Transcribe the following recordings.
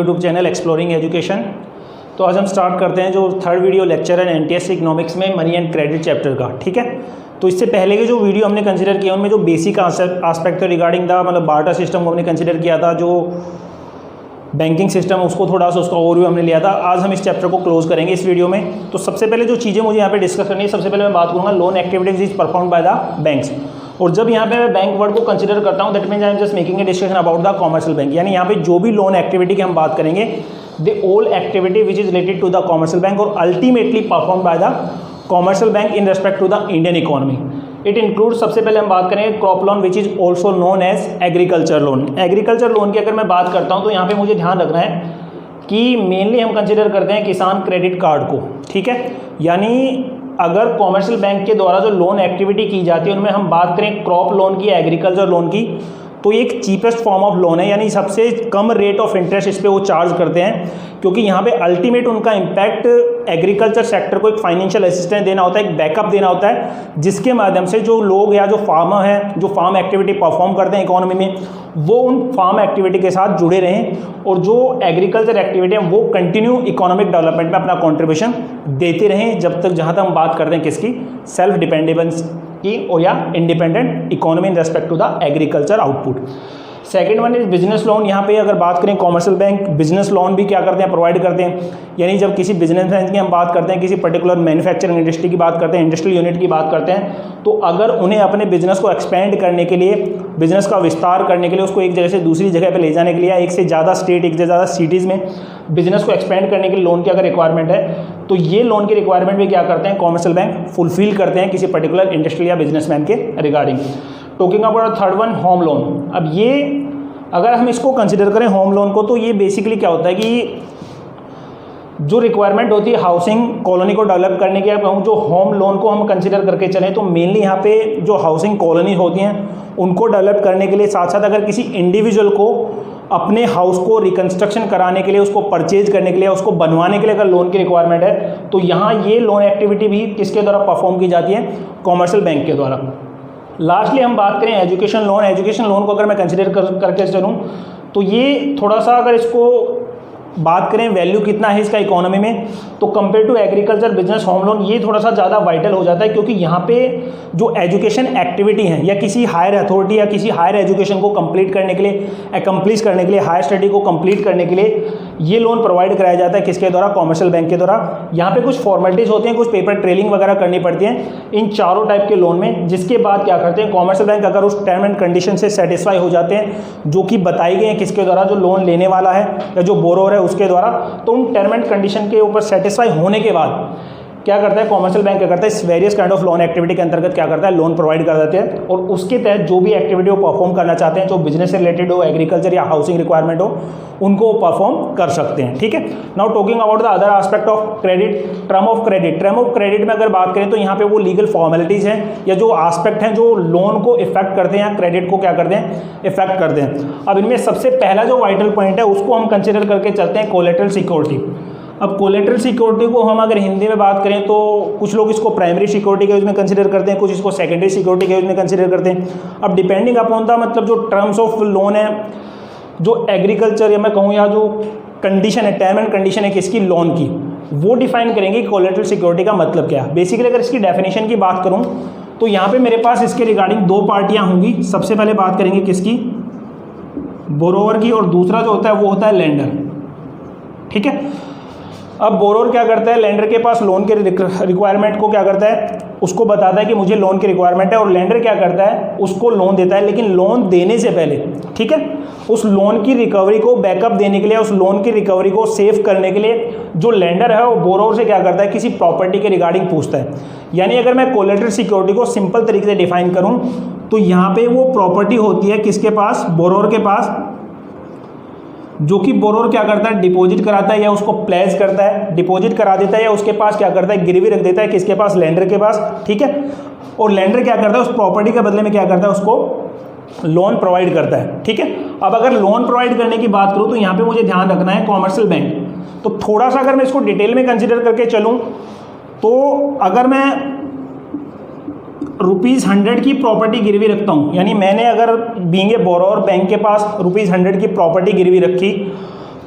YouTube channel exploring education. तो आज हम स्टार्ट करते हैं जो थर्ड वीडियो लेक्चर है एनटीएस इकोनॉमिक्स में मनी एंड क्रेडिट चैप्टर का। ठीक है, तो इससे पहले के जो वीडियो हमने कंसिडर किया उनमें जो बेसिक आस्पेक्ट है रिगार्डिंग द मतलब बार्टर सिस्टम को हमने कंसिडर किया था, जो बैंकिंग सिस्टम उसको थोड़ा सा उसका ओवरव्यू हमने लिया था। आज हम इस चैप्टर को क्लोज करेंगे इस वीडियो में। तो सबसे पहले जो चीज़ें मुझे यहाँ पे डिस्कस करनी है, सबसे पहले मैं बात करूँगा loan activities is perform by the banks. और जब यहाँ पे मैं बैंक वर्ड को कंसिडर करता हूँ that means I am just making a discussion about the commercial bank. यानी यहाँ पे जो भी लोन एक्टिविटी की हम बात करेंगे the all activity which is related to the commercial bank और ultimately perform by the commercial bank in respect to the Indian economy. It include, सबसे पहले हम बात करेंगे crop loan which is also known as agriculture loan. Agriculture loan की अगर मैं बात करता हूँ तो यहाँ पे मुझे ध्यान रखना है कि मेनली हम कंसिडर करते हैं किसान क्रेडिट कार्ड को। ठीक है, यानी अगर कॉमर्शियल बैंक के द्वारा जो लोन एक्टिविटी की जाती है उनमें हम बात करें क्रॉप लोन की, एग्रीकल्चर लोन की, तो ये एक चीपेस्ट फॉर्म ऑफ लोन है, यानी सबसे कम रेट ऑफ इंटरेस्ट इस पर वो चार्ज करते हैं, क्योंकि यहाँ पे अल्टीमेट उनका इम्पैक्ट एग्रीकल्चर सेक्टर को एक फाइनेंशियल असिस्टेंस देना होता है, एक बैकअप देना होता है, जिसके माध्यम से जो लोग या जो फार्मर हैं जो फार्म एक्टिविटी परफॉर्म करते हैं इकोनॉमी में, वो उन फार्म एक्टिविटी के साथ जुड़े रहें और जो एग्रीकल्चर एक्टिविटी है वो कंटिन्यू इकोनॉमिक डेवलपमेंट में अपना कॉन्ट्रीब्यूशन देते रहें, जब तक जहाँ तक हम बात करते हैं किसकी, सेल्फ डिपेंडेंस की और या independent economy in respect to the agriculture output. Second one is business loan. यहाँ पे अगर बात करें कॉमर्शियल बैंक बिजनेस लोन भी क्या करते हैं, प्रोवाइड करते हैं। यानी जब किसी बिजनेस बैंक की हम बात करते हैं, किसी पर्टिकुलर मैन्युफैक्चरिंग इंडस्ट्री की बात करते हैं, इंडस्ट्रियल यूनिट की बात करते हैं, तो अगर उन्हें अपने बिजनेस को एक्सपेंड करने के लिए, बिजनेस का विस्तार करने के लिए, उसको एक जगह से दूसरी जगह पर ले जाने के लिए, एक से ज़्यादा स्टेट, एक से ज़्यादा सिटीज़ में बिजनेस को एक्सपेंड करने के लिए लोन की अगर रिक्वायरमेंट है, तो ये लोन की रिक्वायरमेंट भी क्या करते हैं कॉमर्शियल बैंक फुलफिल करते हैं किसी पर्टिकुलर इंडस्ट्री या बिजनेसमैन के regarding. Talking about third one, home loan. अब ये अगर हम इसको कंसिडर करें होम लोन को, तो ये बेसिकली क्या होता है कि जो रिक्वायरमेंट होती है हाउसिंग कॉलोनी को डेवलप करने की, अब जो होम लोन को हम कंसिडर करके चलें तो मेनली यहाँ पे जो हाउसिंग कॉलोनी होती हैं उनको डेवलप करने के लिए, साथ साथ अगर किसी इंडिविजुअल को अपने हाउस को रिकंस्ट्रक्शन कराने के लिए, उसको परचेज करने के लिए, उसको बनवाने के लिए अगर लोन की रिक्वायरमेंट है, तो यहाँ ये लोन एक्टिविटी भी किसके द्वारा परफॉर्म की जाती है, कॉमर्शियल बैंक के द्वारा। लास्टली हम बात करें एजुकेशन लोन। एजुकेशन लोन को अगर मैं कंसिडर करके चलूँ तो ये थोड़ा सा, अगर इसको बात करें वैल्यू कितना है इसका इकोनॉमी में, तो compare to agriculture business home loan ये थोड़ा सा ज़्यादा वाइटल हो जाता है, क्योंकि यहाँ पे जो एजुकेशन एक्टिविटी है या किसी हायर अथॉरिटी या किसी हायर एजुकेशन को कंप्लीट करने के लिए, एकम्प्लिश करने के लिए, हायर स्टडी को कंप्लीट करने के लिए ये लोन प्रोवाइड कराया जाता है किसके द्वारा, कॉमर्शियल बैंक के द्वारा। यहाँ पे कुछ फॉर्मेलिटीज़ होती हैं, कुछ पेपर ट्रेलिंग वगैरह करनी पड़ती हैं इन चारों टाइप के लोन में, जिसके बाद क्या करते हैं कॉमर्शियल बैंक अगर उस टर्म एंड कंडीशन से सेटिस्फाई हो जाते हैं जो कि बताई गई हैं किसके द्वारा, जो लोन लेने वाला है या जो बोरोवर है उसके द्वारा, तो उन टर्म एंड कंडीशन के ऊपर सेटिस्फाई होने के बाद क्या करता है कॉमर्शियल बैंक, क्या करता है इस various kind of loan activity के अंतर्गत क्या करता है लोन प्रोवाइड कर देते हैं, और उसके तहत जो भी एक्टिविटी वो परफॉर्म करना चाहते हैं, जो बिजनेस से रिलेटेड हो, एग्रीकल्चर या हाउसिंग रिक्वायरमेंट हो, उनको परफॉर्म कर सकते हैं। ठीक है, now talking about the other aspect of credit, term of credit. Term of credit में अगर बात करें तो यहाँ पे वो लीगल फॉर्मेलिटीज़ हैं या जो एस्पेक्ट हैं जो लोन को इफेक्ट करते हैं या क्रेडिट को क्या करते हैं, इफेक्ट करते हैं। अब इनमें सबसे पहला जो वाइटल पॉइंट है उसको हम कंसिडर करके चलते हैं कोलेटरल सिक्योरिटी। अब कोलेटरल सिक्योरिटी को हम अगर हिंदी में बात करें तो कुछ लोग इसको प्राइमरी सिक्योरिटी के यूज में कंसिडर करते हैं, कुछ इसको सेकेंडरी सिक्योरिटी के यूज में कंसिडर करते हैं। अब डिपेंडिंग अपॉन द मतलब जो टर्म्स ऑफ लोन है, जो एग्रीकल्चर या मैं कहूँ या जो कंडीशन है, टर्म एंड कंडीशन है किसकी, लोन की, वो डिफाइन करेंगे कोलेटरल सिक्योरिटी का मतलब क्या है। बेसिकली अगर इसकी डेफिनेशन की बात करूँ तो यहाँ पे मेरे पास इसके रिगार्डिंग दो पार्टियाँ होंगी। सबसे पहले बात करेंगे किसकी, बोरोवर की, और दूसरा जो होता है वो होता है लेंडर। ठीक है, अब बोरोवर क्या करता है, लेंडर के पास लोन के रिक्वायरमेंट को क्या करता है, उसको बताता है कि मुझे लोन की रिक्वायरमेंट है, और लेंडर क्या करता है, उसको लोन देता है। लेकिन लोन देने से पहले, ठीक है, उस लोन की रिकवरी को बैकअप देने के लिए, उस लोन की रिकवरी को सेव करने के लिए जो लेंडर है वो बोरोवर से क्या करता है, किसी प्रॉपर्टी के रिगार्डिंग पूछता है। यानी अगर मैं कोलेटरल सिक्योरिटी को सिंपल तरीके से डिफाइन करूँ तो यहाँ पे वो प्रॉपर्टी होती है किसके पास, बोरोवर के पास, जो कि बोरोवर क्या करता है, डिपॉजिट कराता है या उसको प्लेज करता है, डिपॉजिट करा देता है या उसके पास क्या करता है, गिरवी रख देता है किसके पास, लेंडर के पास। ठीक है, और लेंडर क्या करता है, उस प्रॉपर्टी के बदले में क्या करता है, उसको लोन प्रोवाइड करता है। ठीक है, अब अगर लोन प्रोवाइड करने की बात करूँ तो यहाँ पे मुझे ध्यान रखना है कॉमर्शियल बैंक। तो थोड़ा सा अगर मैं इसको डिटेल में कंसिडर करके चलूँ तो अगर मैं ₹100 की प्रॉपर्टी गिरवी रखता हूँ, यानी मैंने अगर बीइंग ए बोरोवर बैंक के पास ₹100 की प्रॉपर्टी गिरवी रखी,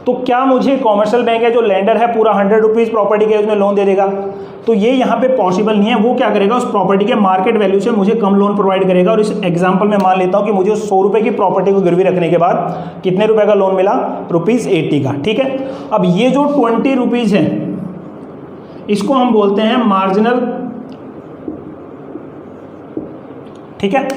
तो क्या मुझे कॉमर्शियल बैंक है जो लेंडर है पूरा 100 रुपीज़ प्रॉपर्टी के उसमें लोन दे देगा? तो ये यहाँ पे पॉसिबल नहीं है। वो क्या करेगा, उस प्रॉपर्टी के मार्केट वैल्यू से मुझे कम लोन प्रोवाइड करेगा। और इस एग्जांपल में मान लेता हूँ कि मुझे 100 रुपये की प्रॉपर्टी को गिरवी रखने के बाद कितने रुपए का लोन मिला, ₹80 का। ठीक है, अब ये जो 20 रुपीज़ है इसको हम बोलते हैं मार्जिनल, ठीक है,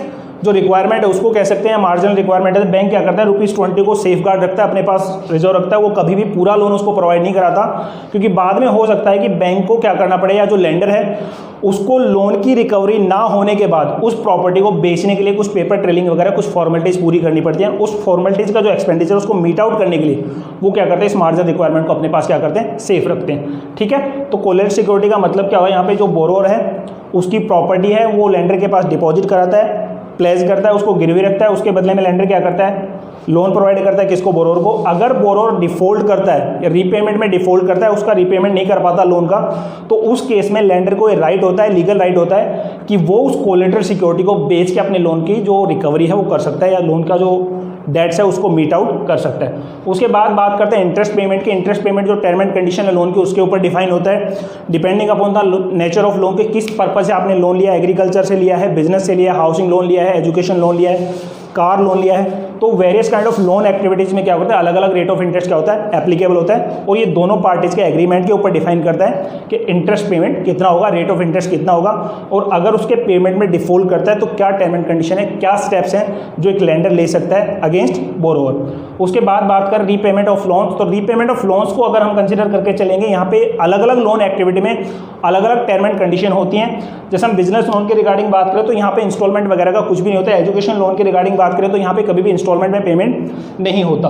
जो रिक्वायरमेंट है उसको कह सकते हैं मार्जिनल रिक्वायरमेंट है। बैंक क्या करता है, ₹20 को सेफ गार्ड रखता है, अपने पास रिजर्व रखता है। वो कभी भी पूरा लोन उसको प्रोवाइड नहीं कराता, क्योंकि बाद में हो सकता है कि बैंक को क्या करना पड़े, या जो लेंडर है उसको लोन की रिकवरी ना होने के बाद उस प्रॉपर्टी को बेचने के लिए कुछ पेपर ट्रेलिंग वगैरह कुछ फॉर्मेलिटीज़ पूरी करनी पड़ती है। उस फॉर्मेलिटीज़ का जो एक्सपेंडिचर उसको मीट आउट करने के लिए वो क्या करते हैं, इस मार्जिनल रिक्वायरमेंट को अपने पास क्या करते हैं, सेफ रखते हैं। ठीक है, तो कोलेटरल सिक्योरिटी का मतलब क्या हुआ, यहाँ पे जो बोरोवर है उसकी प्रॉपर्टी है वो लेंडर के पास डिपॉजिट कराता है, प्लेस करता है, उसको गिरवी रखता है। उसके बदले में लेंडर क्या करता है, लोन प्रोवाइड करता है किसको, बोरोवर को। अगर बोरोवर डिफॉल्ट करता है या रीपेमेंट में डिफॉल्ट करता है, उसका रीपेमेंट नहीं कर पाता लोन का, तो उस केस में लेंडर को ये राइट होता है, लीगल राइट होता है कि वो उस कोलेटरल सिक्योरिटी को बेच के अपने लोन की जो रिकवरी है वो कर सकता है, या लोन का जो डेट्स है उसको मीट आउट कर सकता है। उसके बाद बात करते हैं इंटरेस्ट पेमेंट की। इंटरेस्ट पेमेंट जो टर्म एंड कंडीशन है लोन की उसके ऊपर डिफाइन होता है, depending upon the nature of loan के किस पर्पज से आपने लोन लिया है, एग्रीकल्चर से लिया है, बिजनेस से लिया है, हाउसिंग लोन लिया है, एजुकेशन लोन लिया है, कार लोन लिया है। तो various kind of loan activities में क्या होता है, अलग अलग रेट ऑफ इंटरेस्ट क्या होता है, एप्लीकेबल होता है। और ये दोनों पार्टीज के एग्रीमेंट के ऊपर डिफाइन करता है कि इंटरेस्ट पेमेंट कितना होगा, रेट ऑफ इंटरेस्ट कितना होगा, और अगर उसके पेमेंट में डिफॉल्ट करता है तो क्या टर्म एंड कंडीशन है, क्या स्टेप्स हैं जो एक लेंडर ले सकता है अगेंस्ट बोरोवर। उसके बाद बात कर रीपेमेंट ऑफ लोन्स। तो रीपेमेंट ऑफ लोन्स को अगर हम कंसिडर करके चलेंगे, यहाँ पे अलग अलग लोन एक्टिविटी में अलग अलग टर्म एंड कंडीशन होती हैं। जैसे हम बिजनेस लोन के रिगार्डिंग बात करें तो यहाँ पे इंस्टॉलमेंट वगैरह का कुछ भी नहीं होता है। एजुकेशन लोन के रिगार्डिंग बात करें तो यहाँ पे कभी भी इंस्टॉलमेंट में पेमेंट नहीं होता।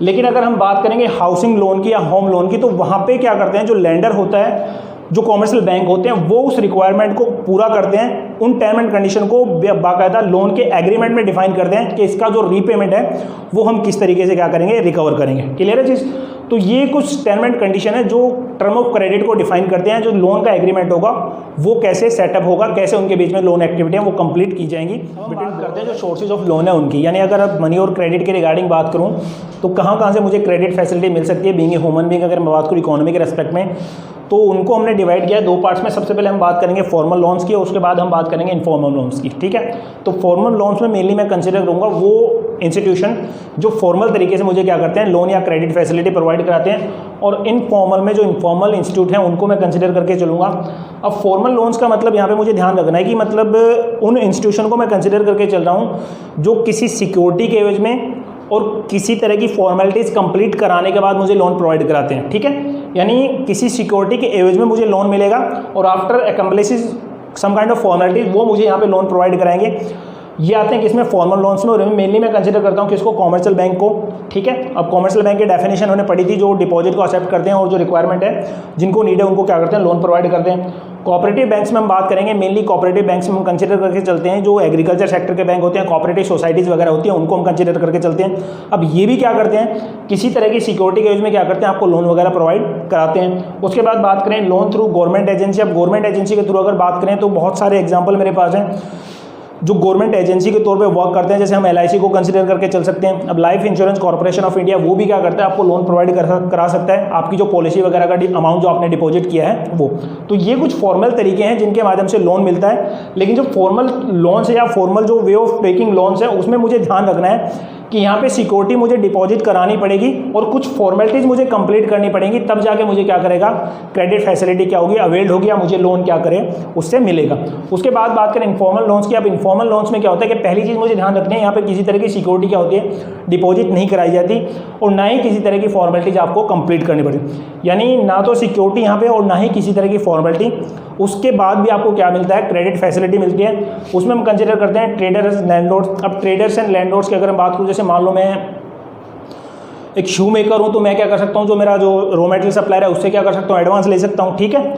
लेकिन अगर हम बात करेंगे हाउसिंग लोन की या होम लोन की, तो वहाँ पे क्या करते हैं, जो लेंडर होता है, जो कॉमर्शियल बैंक होते हैं, वो उस रिक्वायरमेंट को पूरा करते हैं, उन टर्म एंड कंडीशन को बाकायदा लोन के एग्रीमेंट में डिफाइन करते हैं कि इसका जो रीपेमेंट है वो हम किस तरीके से क्या करेंगे, रिकवर करेंगे। क्लियर है चीज़? तो ये कुछ टर्म एंड कंडीशन है जो टर्म ऑफ क्रेडिट को डिफाइन करते हैं, जो लोन का एग्रीमेंट होगा वो कैसे सेटअप होगा, कैसे उनके बीच में लोन एक्टिविटी है वो कंप्लीट की जाएंगी। बात करते हैं जो सोर्सेज ऑफ लोन है उनकी, यानी अगर अब मनी और क्रेडिट के रिगार्डिंग बात करूँ तो कहाँ से मुझे क्रेडिट फैसिलिटी मिल सकती है बीइंग ए ह्यूमन बीइंग। अगर मैं बात करूँ इकोनॉमी के रेस्पेक्ट में, तो उनको हमने डिवाइड किया है 2 पार्ट्स में। सबसे पहले हम बात करेंगे फॉर्मल लोन्स की, और उसके बाद हम बात करेंगे इनफॉर्मल लोन्स की। ठीक है, तो फॉर्मल लोन्स में मेनली मैं कंसिडर करूँगा वो इंस्टीट्यूशन जो फॉर्मल तरीके से मुझे क्या करते हैं, लोन या क्रेडिट फैसिलिटी प्रोवाइड कराते हैं, और इनफॉर्मल में जो इनफॉर्मल इंस्टीट्यूट हैं उनको मैं कंसिडर करके चलूँगा। अब फॉर्मल लोन्स का मतलब यहाँ पे मुझे ध्यान रखना है कि मतलब उन इंस्टीट्यूशन को मैं कंसिडर करके चल रहा हूँ जो किसी सिक्योरिटी के एवज में और किसी तरह की फॉर्मेलिटीज़ कंप्लीट कराने के बाद मुझे लोन प्रोवाइड कराते हैं। ठीक है, यानी किसी सिक्योरिटी के एवज में मुझे लोन मिलेगा और after accomplishes some kind of formalities वो मुझे यहाँ पे लोन प्रोवाइड कराएंगे। ये आते हैं किसमें, फॉर्मल लोन्स में, और मेनली मैं कंसिडर करता हूँ किसको, कॉमर्शियल बैंक को। ठीक है, अब कॉमर्शियल बैंक की डेफिनेशन उन्होंने पढ़ी थी, जो डिपॉजिट को एक्सेप्ट करते हैं और जो रिक्वायरमेंट है जिनको नीड है उनको क्या करते हैं, लोन प्रोवाइड करते हैं। कोऑपरेटिव बैंक्स में हम बात करेंगे, मेनली कोऑपरेटिव बैंक्स में हम कंसिडर करके चलते हैं जो एग्रीकल्चर सेक्टर के बैंक होते हैं, कोऑपरेटिव सोसाइटीज़ वगैरह होती हैं, उनको हम कंसिडर करके चलते हैं। अब ये भी क्या करते हैं, किसी तरह की सिक्योरिटी के यूज में क्या करते हैं, आपको लोन वगैरह प्रोवाइड कराते हैं। उसके बाद बात करें लोन थ्रू गवर्नमेंट एजेंसी। अब गवर्नमेंट एजेंसी के थ्रू अगर बात करें तो बहुत सारे एग्जाम्पल मेरे पास हैं जो गवर्नमेंट एजेंसी के तौर पे वर्क करते हैं। जैसे हम LIC को कंसिडर करके चल सकते हैं। अब life insurance corporation of India वो भी क्या करता है, आपको लोन प्रोवाइड करा सकता है, आपकी जो पॉलिसी वगैरह का अमाउंट जो आपने डिपॉजिट किया है वो। तो ये कुछ फॉर्मल तरीके हैं जिनके माध्यम से लोन मिलता है। लेकिन जो फॉर्मल लोन्स है या फॉर्मल जो वे ऑफ टेकिंग लोन्स है उसमें मुझे ध्यान रखना है कि यहाँ पे सिक्योरिटी मुझे डिपॉजिट करानी पड़ेगी और कुछ फॉर्मेलिटीज़ मुझे कंप्लीट करनी पड़ेंगी, तब जाके मुझे क्या करेगा, क्रेडिट फैसिलिटी क्या होगी, अवेल्ड होगी, या मुझे लोन क्या करे उससे मिलेगा। उसके बाद बात करें इनफॉर्मल लोन्स की। अब इनफॉर्मल लोन्स में क्या होता है कि पहली चीज़ मुझे ध्यान रखनी है, यहाँ पे किसी तरह की सिक्योरिटी क्या होती है, डिपॉजिट नहीं कराई जाती, और ना ही किसी तरह की फॉर्मेलिटीज आपको कंप्लीट करनी पड़ती। यानी ना तो सिक्योरिटी यहाँ पे और ना ही किसी तरह की फॉर्मेलिटी। उसके बाद भी आपको क्या मिलता है, क्रेडिट फैसिलिटी मिलती है। उसमें हम कंसिडर करते हैं ट्रेडर्स लैंडलॉर्ड्स। अब ट्रेडर्स एंड लैंडलॉर्ड्स की अगर हम बात करूँ, जैसे मान लो मैं एक शू मेकर हूँ तो मैं क्या कर सकता हूँ, जो मेरा जो रॉ मटेरियल सप्लायर है उससे क्या कर सकता हूँ, एडवांस ले सकता हूँ। ठीक है,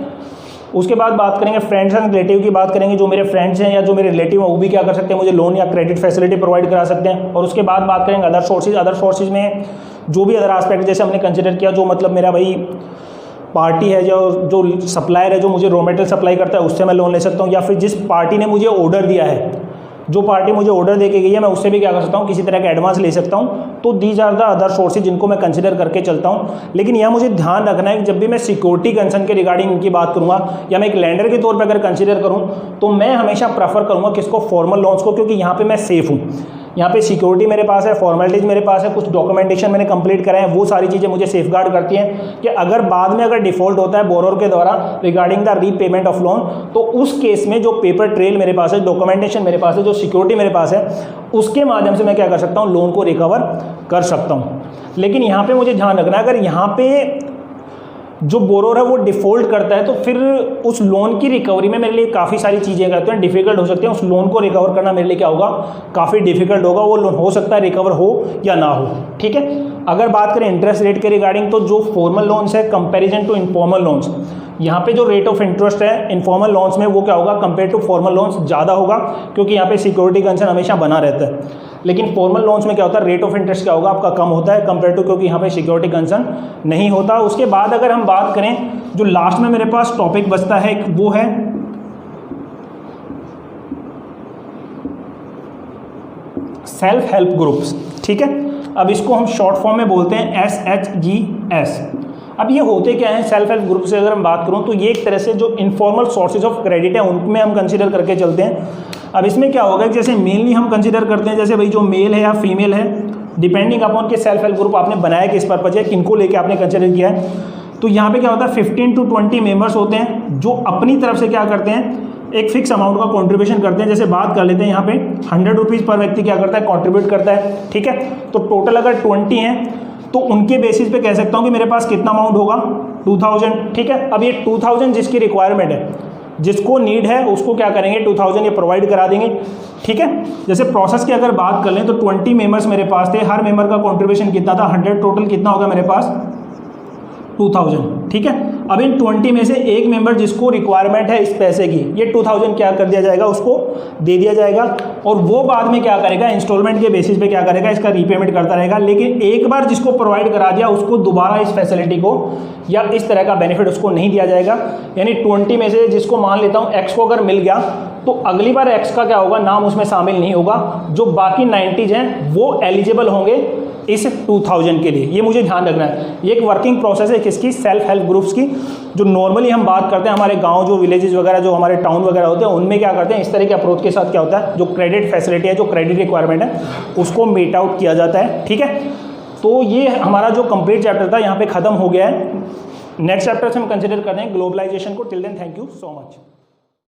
उसके बाद बात करेंगे फ्रेंड्स एंड रिलेटिव की बात करेंगे। जो मेरे फ्रेंड्स हैं या जो मेरे रिलेटिव हैं वो भी क्या कर सकते हैं, मुझे लोन या क्रेडिट फैसिलिटी प्रोवाइड करा सकते हैं। और उसके बाद बात करेंगे अदर सोर्सेज। अदर सोर्सेज में जो भी अदर एस्पेक्ट जैसे हमने कंसिडर किया, जो मतलब मेरा भाई पार्टी है जो सप्लायर है जो मुझे रॉ मटेरियल सप्लाई करता है उससे मैं लोन ले सकता हूँ, या फिर जिस पार्टी ने मुझे ऑर्डर दिया है जो पार्टी मुझे ऑर्डर दे के गई है मैं उससे भी क्या कर सकता हूँ, किसी तरह का एडवांस ले सकता हूँ। तो these are the other sources जिनको मैं कंसिडर करके चलता हूँ। लेकिन यह मुझे ध्यान रखना है कि जब भी मैं सिक्योरिटी कंसर्न के रिगार्डिंग इनकी बात करूँगा या मैं एक लैंडर के तौर पर अगर कंसिडर करूँ तो मैं हमेशा प्रेफर करूँगा किसको, फॉर्मल लोन्स को, क्योंकि यहाँ पे मैं सेफ हूँ। यहाँ पे सिक्योरिटी मेरे पास है, फॉर्मेलिटीज मेरे पास है, कुछ डॉक्यूमेंटेशन मैंने कंप्लीट करा है, वो सारी चीज़ें मुझे सेफगार्ड करती हैं कि अगर बाद में अगर डिफॉल्ट होता है बोरोर के द्वारा regarding the repayment of loan, तो उस केस में जो पेपर ट्रेल मेरे पास है, डॉक्यूमेंटेशन मेरे पास है, जो सिक्योरिटी मेरे पास है, उसके माध्यम से मैं क्या कर सकता हूँ, लोन को रिकवर कर सकता हूँ। लेकिन यहाँ पे मुझे ध्यान रखना है, अगर यहाँ पे जो बोरोर है वो डिफ़ॉल्ट करता है तो फिर उस लोन की रिकवरी में मेरे लिए काफ़ी सारी चीज़ें करते हैं, डिफ़िकल्ट हो सकते हैं। उस लोन को रिकवर करना मेरे लिए क्या होगा, काफ़ी डिफ़िकल्ट होगा। वो लोन हो सकता है रिकवर हो या ना हो, ठीक है। अगर बात करें इंटरेस्ट रेट के रिगार्डिंग, तो जो फॉर्मल लोन्स है कंपैरिजन टू इनफॉर्मल लोन्स, यहाँ पे जो रेट ऑफ इंटरेस्ट है इनफॉर्मल लोन्स में वो क्या होगा, कंपेयर टू फॉर्मल लोन्स ज़्यादा होगा, क्योंकि यहाँ पे सिक्योरिटी कंसर्न हमेशा बना रहता है। लेकिन फॉर्मल लोन्स में क्या होता है, रेट ऑफ इंटरेस्ट क्या होगा आपका, कम होता है कंपेयर टू, क्योंकि यहाँ पे सिक्योरिटी कंसर्न नहीं होता। उसके बाद अगर हम बात करें, जो लास्ट में मेरे पास टॉपिक बचता है वो है सेल्फ हेल्प ग्रुप्स, ठीक है। अब इसको हम शॉर्ट फॉर्म में बोलते हैं SHGS। अब ये होते क्या हैं, सेल्फ हेल्प ग्रुप से अगर हम बात करूं तो ये एक तरह से जो इनफॉर्मल सोर्सेज ऑफ क्रेडिट है उनमें हम कंसीडर करके चलते हैं। अब इसमें क्या होगा, जैसे मेनली हम कंसीडर करते हैं, जैसे भाई जो मेल है या फीमेल है, डिपेंडिंग अपॉन के सेल्फ हेल्प ग्रुप आपने बनाया किस पर्पज है, किनको लेके आपने कंसीडर किया है। तो यहाँ पे क्या होता है, 15 to 20 मेंबर्स होते हैं जो अपनी तरफ से क्या करते हैं, एक फिक्स अमाउंट का कंट्रीब्यूशन करते हैं। जैसे बात कर लेते हैं यहाँ पे 100 रुपीज़ पर व्यक्ति क्या करता है, कंट्रीब्यूट करता है, ठीक है। तो टोटल अगर 20 हैं तो उनके बेसिस पे कह सकता हूँ कि मेरे पास कितना अमाउंट होगा, 2000, ठीक है। अब ये 2000 जिसकी रिक्वायरमेंट है, जिसको नीड है उसको क्या करेंगे, 2000 ये प्रोवाइड करा देंगे, ठीक है। जैसे प्रोसेस की अगर बात कर लें तो 20 मेंबर्स मेरे पास थे, हर मेंबर का कंट्रीब्यूशन कितना था, 100, टोटल कितना होगा मेरे पास 2000, ठीक है। अब इन 20 में से एक मेंबर जिसको रिक्वायरमेंट है इस पैसे की, ये 2000 क्या कर दिया जाएगा, उसको दे दिया जाएगा, और वो बाद में क्या करेगा, इंस्टॉलमेंट के बेसिस पे क्या करेगा, इसका रीपेमेंट करता रहेगा। लेकिन एक बार जिसको प्रोवाइड करा दिया उसको दोबारा इस फैसिलिटी को या इस तरह का बेनिफिट उसको नहीं दिया जाएगा। यानी 20 में से जिसको मान लेता हूँ X को अगर मिल गया तो अगली बार X का क्या होगा, नाम उसमें शामिल नहीं होगा, जो बाकी 90 हैं वो एलिजिबल होंगे इस 2000 के लिए। ये मुझे ध्यान रखना है। ये एक वर्किंग प्रोसेस है किसकी, सेल्फ हेल्प ग्रुप्स की। जो नॉर्मली हम बात करते हैं हमारे गांव, जो विलेजेस वगैरह, जो हमारे टाउन वगैरह होते हैं, उनमें क्या करते हैं, इस तरह के अप्रोच के साथ क्या होता है, जो क्रेडिट फैसिलिटी है, जो क्रेडिट रिक्वायरमेंट है, उसको मीट आउट किया जाता है, ठीक है। तो ये हमारा जो कंप्लीट चैप्टर था यहाँ पे खत्म हो गया है। नेक्स्ट चैप्टर से हम कंसिडर करते हैं ग्लोबलाइजेशन को। Till then thank you so much.